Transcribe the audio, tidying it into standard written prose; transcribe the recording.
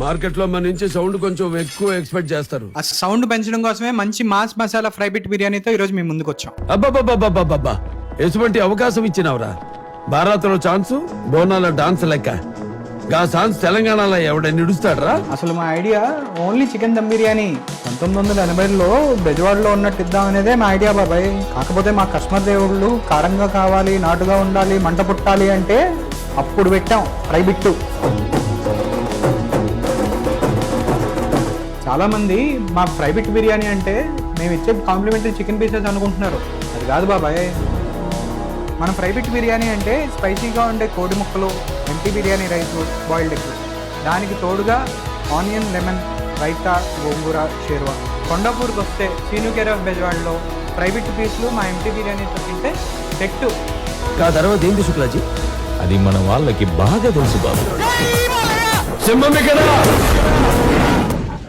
Market లో మన నుంచి సౌండ్ కొంచెం ఎక్కువ ఎక్స్పెక్ట్ చేస్తారు. ఆ సౌండ్ పెంచడం కోసమే మంచి మాస్ మసాలా ఫ్రై బిట్ బిర్యానీతో ఈ రోజు మేము ముందుకు వచ్చాం. అబ్బాబ్బాబ్బాబ్బా ఎటువంటి అవకాశం ఇచ్చినవరా? భారత్లో ఛాన్స్, బోనాల డాన్స్ లెక్క. గా ఛాన్స్ తెలంగాణలో ఎవడని నిడుస్తాడరా? అసలు మా idea only chicken dum biryani 1980లో బెజవాడలో ఉన్నట్టు ఇద్దాం అనేదే మా ఐడియా బాబాయ్. కాకపోతే మా కస్టమర్ దేవుళ్ళు కారంగా కావాలి, నాటుగా ఉండాలి, మంట పుట్టాలి అంటే అప్పుడు పెట్టాం ఫ్రై బిట్టు. చాలా మంది మా ఫ్రై బిట్ బిర్యానీ అంటే మేము ఇచ్చే కాంప్లిమెంటరీ చికెన్ పీసెస్ అనుకుంటున్నారు. అది కాదు బాబాయ్. మన ఫ్రై బిట్ బిర్యానీ అంటే స్పైసీగా ఉండే కోడి ముక్కలు, M T biryani rice, boiled egg, దానికి తోడుగా ఆనియన్, లెమన్, రైతా, గోంగూర, షేర్వా. కొండాపూర్కి వస్తే సీను కేర్ ఆఫ్ బెజవాడలో ఫ్రై బిట్ పీస్లు మా ఎంటీ బిర్యానీతో తింటే సెట్టు. ఆ తర్వాత ఏంటి శుక్లాజీ? అది మన వాళ్ళకి బాగా తెలుసు బాబు. సింహం ఇక్కడ